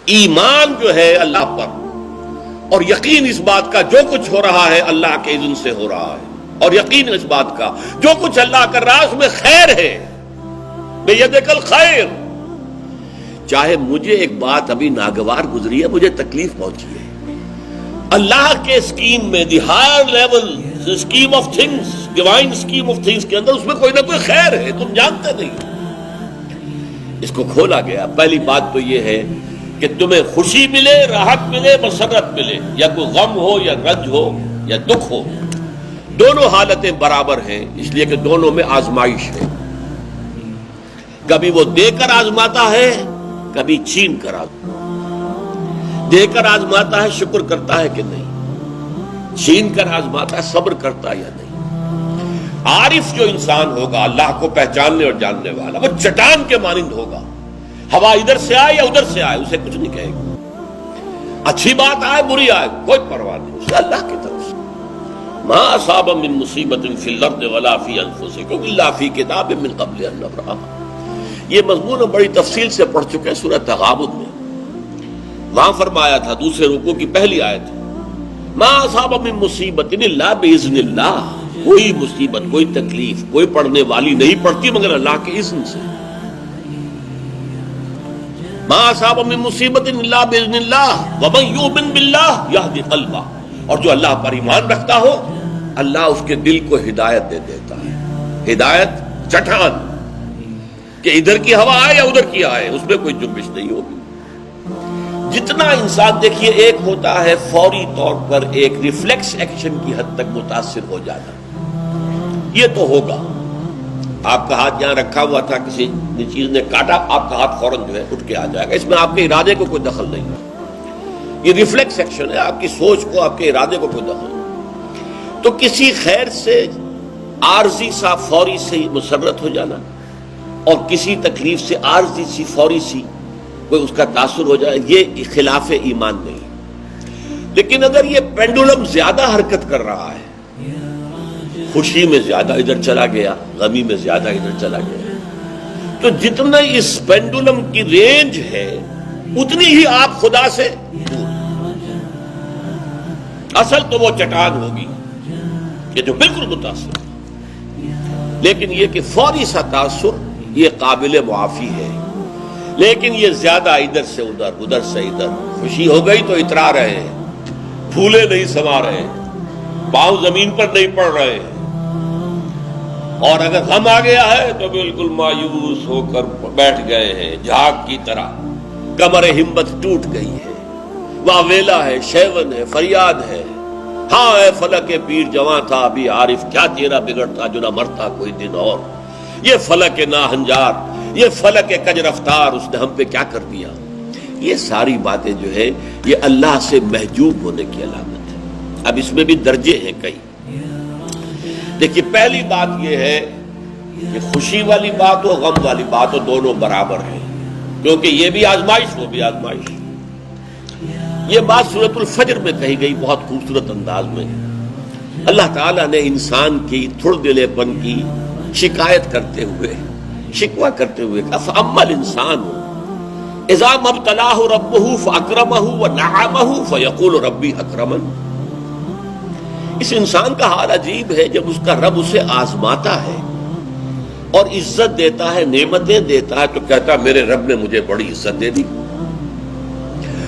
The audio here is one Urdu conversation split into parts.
ایمان جو ہے اللہ پر اور یقین اس بات کا جو کچھ ہو رہا ہے اللہ کے اذن سے ہو رہا ہے، اور یقین اس بات کا جو کچھ اللہ کر رہا ہے اس میں خیر ہے، بیدک الخیر۔ چاہے مجھے ایک بات ابھی ناگوار گزری ہے، مجھے تکلیف پہنچی ہے، اللہ کے اسکیم میں the higher level scheme of things, divine scheme of things کے اندر اس میں کوئی نہ کوئی خیر ہے، تم جانتے نہیں۔ اس کو کھولا گیا۔ پہلی بات تو یہ ہے کہ تمہیں خوشی ملے، راحت ملے، مسرت ملے، یا کوئی غم ہو یا رنج ہو یا دکھ ہو، دونوں حالتیں برابر ہیں، اس لیے کہ دونوں میں آزمائش ہے۔ کبھی وہ دے کر آزماتا ہے، کبھی چھین کر آزماتا، دے کر آزماتا ہے شکر کرتا ہے کہ نہیں، چھین کر آزماتا ہے صبر کرتا ہے یا نہیں۔ عارف جو انسان ہوگا، اللہ کو پہچاننے اور جاننے والا، وہ چٹان کے مانند ہوگا، ہوا ادھر سے آئے یا ادھر سے آئے اسے کچھ نہیں کہے گا، اچھی بات آئے بری آئے کوئی پرواہ نہیں، اسے اللہ کی طرف سے۔ ما اصاب من مصیبت فی الارض ولا فی انفسکم الا فی کتاب من قبل ان نبرأها۔ یہ مضمون ہم بڑی تفصیل سے پڑھ چکے ہیں سورۃ تغابن میں، وہاں فرمایا تھا دوسرے رکوع کی پہلی آیت، ما اصاب من مصیبت الا باذن اللہ، کوئی مصیبت کوئی تکلیف کوئی پڑھنے والی نہیں پڑتی مگر اللہ کے اذن سے۔ ما اصاب من مصیبت الا باذن اللہ ومن یؤمن باللہ یہدی قلبہ، اور جو اللہ پر ایمان رکھتا ہو اللہ اس کے دل کو ہدایت دے دیتا ہے، ہدایت چٹان کہ ادھر کی ہوا آئے یا ادھر کی آئے اس میں کوئی جنبش نہیں ہوگی۔ جتنا انسان دیکھیے ایک ہوتا ہے فوری طور پر ایک ریفلیکس ایکشن کی حد تک متاثر ہو جانا، یہ تو ہوگا، آپ کا ہاتھ یہاں رکھا ہوا تھا، کسی چیز نے کاٹا، آپ کا ہاتھ فوراً جو ہے اٹھ کے آ جائے گا، اس میں آپ کے ارادے کو کوئی دخل نہیں ہے، یہ ریفلیکس ایکشن ہے، آپ کی سوچ کو آپ کے ارادے کو کوئی دخل نہیں۔ تو کسی خیر سے عارضی سا فوری سے مسرت ہو جانا اور کسی تکلیف سے عارضی سی فوری سی کوئی اس کا تاثر ہو جائے، یہ خلاف ایمان نہیں۔ لیکن اگر یہ پینڈولم زیادہ حرکت کر رہا ہے، خوشی میں زیادہ ادھر چلا گیا، غمی میں زیادہ ادھر چلا گیا، تو جتنا اس پینڈولم کی رینج ہے اتنی ہی آپ خدا سے دور۔ اصل تو وہ چٹان ہوگی کہ جو بالکل متاثر، لیکن یہ کہ فوری سا تاثر یہ قابل معافی ہے، لیکن یہ زیادہ ادھر سے ادھر ادھر سے ادھر، خوشی ہو گئی تو اترا رہے ہیں، پھولے نہیں سما رہے، پاؤں زمین پر نہیں پڑ رہے، اور اگر غم آ گیا ہے تو بالکل مایوس ہو کر بیٹھ گئے ہیں جھاگ کی طرح، کمر ہمت ٹوٹ گئی ہے، واویلا ہے، شیون ہے، فریاد ہے، ہاں اے فلک پیر جواں تھا ابھی عارف، کیا تیرا بگڑتا جو نہ مرتا کوئی دن اور، یہ فلک ناہنجار، یہ فلک کج رفتار، اس نے ہم پہ کیا کر دیا۔ یہ ساری باتیں جو ہے یہ اللہ سے محجوب ہونے کی علامت ہے۔ اب اس میں بھی درجے ہیں کئی۔ دیکھیے پہلی بات یہ ہے کہ خوشی والی بات ہو غم والی بات ہو دونوں برابر ہیں، کیونکہ یہ بھی آزمائش وہ بھی آزمائش۔ یہ بات سورۃ الفجر میں کہی گئی بہت خوبصورت انداز میں، اللہ تعالیٰ نے انسان کی تھڑ دلے پن کی شکایت کرتے ہوئے، شکوہ کرتے ہوئے کہا فَأَمَّا الْإِنسَانُ إِذَا مَا ابْتَلَاهُ رَبُّهُ فَأَكْرَمَهُ وَنَعَمَهُ فَيَقُولُ رَبِّي أَكْرَمَنِ۔ اس انسان کا حال عجیب ہے جب اس کا رب اسے آزماتا ہے اور عزت دیتا ہے، نعمتیں دیتا ہے، تو کہتا ہے میرے رب نے مجھے بڑی عزت دے دی۔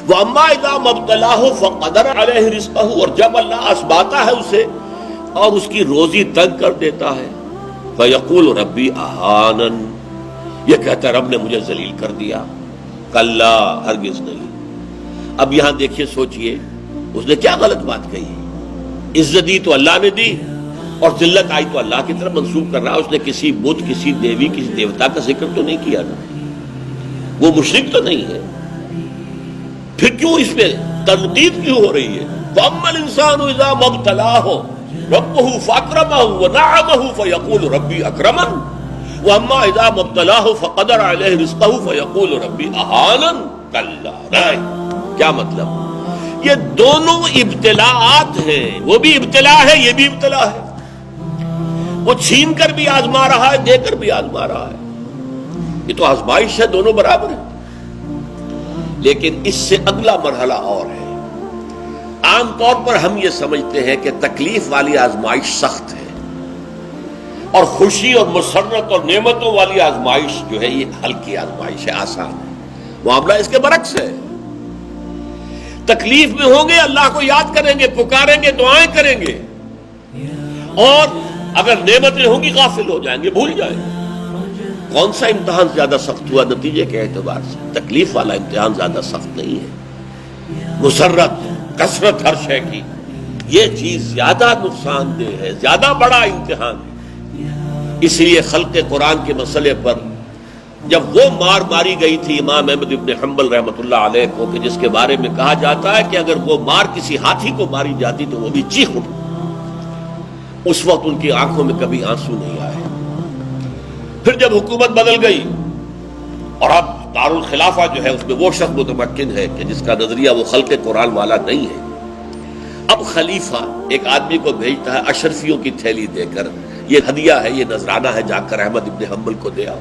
وَأَمَّا إِذَا مَا ابْتَلَاهُ فَقَدَرَ عَلَيْهِ رِزْقَهُ، اور جب اللہ آزماتا ہے اسے اور اس کی روزی تنگ کر دیتا ہے، فَيَقُولُ رَبِّي أَهَانَنِ، یہ کہتا ہے رب نے مجھے ذلیل کر دیا۔ کلا، ہرگز نہیں۔ اب یہاں دیکھیے سوچئے اس نے کیا غلط بات کہی ہے، عزت دی تو اللہ نے دی اور ذلت آئی تو اللہ کی طرف منسوب کر رہا، اس نے کسی بت کسی دیوی کسی دیوتا کا ذکر تو نہیں کیا نا، وہ مشرک تو نہیں ہے، پھر کیوں اس پہ تنقید کیوں ہو رہی ہے؟ وَأَمَّا الْإِنسَانُ إِذَا مَا ابْتَلَاهُ رَبُّهُ فَأَكْرَمَهُ وَنَعَمَهُ فَيَقُولُ رَبِّي أَكْرَمَنِ وَأَمَّا إِذَا مَا ابْتَلَاهُ فَقَدَرَ عَلَيْهِ رِزْقَهُ فَيَقُولُ رَبِّي أَهَانَنِ۔ کلا، کیا مطلب؟ یہ دونوں ابتلاءات ہیں، وہ بھی ابتلا ہے یہ بھی ابتلا ہے، وہ چھین کر بھی آزما رہا ہے دے کر بھی آزما رہا ہے، یہ تو آزمائش ہے، دونوں برابر ہیں۔ لیکن اس سے اگلا مرحلہ اور ہے۔ عام طور پر ہم یہ سمجھتے ہیں کہ تکلیف والی آزمائش سخت ہے اور خوشی اور مسرت اور نعمتوں والی آزمائش جو ہے یہ ہلکی آزمائش ہے، آسان ہے۔ معاملہ اس کے برعکس ہے۔ تکلیف میں ہوں گے اللہ کو یاد کریں گے، پکاریں گے، دعائیں کریں گے، اور اگر نعمتیں ہوں گی غافل ہو جائیں گے، بھول جائیں گے۔ کون سا امتحان زیادہ سخت ہوا نتیجے کے اعتبار سے؟ تکلیف والا امتحان زیادہ سخت نہیں ہے۔ مسرت، کثرت ہر شے کی، یہ چیز زیادہ نقصان دہ ہے، زیادہ بڑا امتحان ہے۔ اس لیے خلق قرآن کے مسئلے پر جب وہ مار ماری گئی تھی امام احمد ابن حنبل رحمۃ اللہ علیہ کو، کہ جس کے بارے میں کہا جاتا ہے کہ اگر وہ مار کسی ہاتھی کو ماری جاتی تو وہ بھی چیخ اٹھتی، اس وقت ان کی آنکھوں میں کبھی آنسو نہیں آئے۔ پھر جب حکومت بدل گئی اور اب دارالخلافہ جو ہے اس میں وہ شخص متمکن ہے کہ جس کا نظریہ وہ خلق قرآن والا نہیں ہے، اب خلیفہ ایک آدمی کو بھیجتا ہے اشرفیوں کی تھیلی دے کر، یہ ہدیہ ہے، یہ نذرانہ ہے، جا کر احمد ابن حنبل کو دے آؤ۔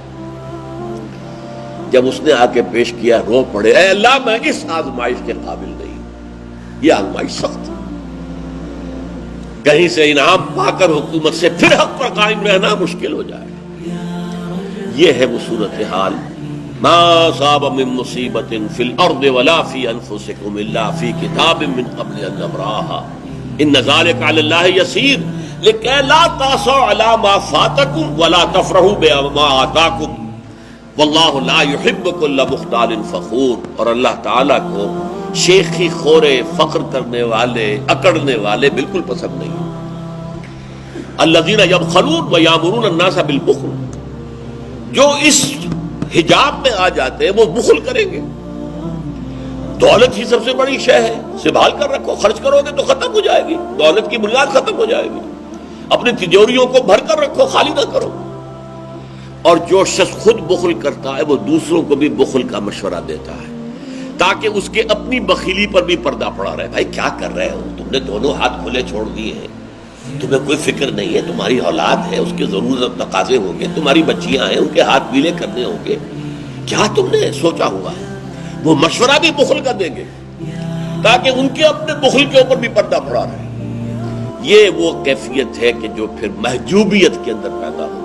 جب اس نے آ کے پیش کیا، رو پڑے، اے اللہ میں اس آزمائش کے قابل نہیں، یہ آزمائش سخت ہے۔ کہیں سے انعام پا کر حکومت سے پھر حق پر قائم رہنا مشکل ہو جائے۔ یہ ہے وہ صورتحال۔ ما صاب من مصیبت فی الارض ولا فی انفسکم الا فی کتاب من قبل ان نبرأها ان ذلک علی اللہ یسیر لکی لا تأسوا علی ما فاتکم ولا تفرحوا بما آتاکم واللہ لا يحب كل مختال فخور۔ اور اللہ تعالیٰ کو شیخی خورے، فخر کرنے والے، اکڑنے والے بالکل پسند نہیں۔ الذین یبخلون ویامرون الناس بالبخل، جو اس حجاب میں آ جاتے ہیں وہ بخل کریں گے۔ دولت ہی سب سے بڑی شے ہے، سنبھال کر رکھو، خرچ کرو گے تو ختم ہو جائے گی، دولت کی بنیاد ختم ہو جائے گی۔ اپنی تجوریوں کو بھر کر رکھو، خالی نہ کرو۔ اور جو شخص خود بخل کرتا ہے وہ دوسروں کو بھی بخل کا مشورہ دیتا ہے تاکہ اس کے اپنی بخیلی پر بھی پردہ پڑا رہے۔ بھائی کیا کر رہے ہو تم نے؟ دونوں ہاتھ کھلے چھوڑ دیے ہیں، تمہیں کوئی فکر نہیں ہے، تمہاری اولاد ہے، اس کے ضرورت تقاضے ہوں گے، تمہاری بچیاں ہیں، ان کے ہاتھ پیلے کرنے ہوں گے، کیا تم نے سوچا ہوا ہے؟ وہ مشورہ بھی بخل کا دیں گے تاکہ ان کے اپنے بخل کے اوپر بھی پردہ پڑا رہے۔ یہ وہ کیفیت ہے کہ جو پھر محجوبیت کے اندر پیدا ہو۔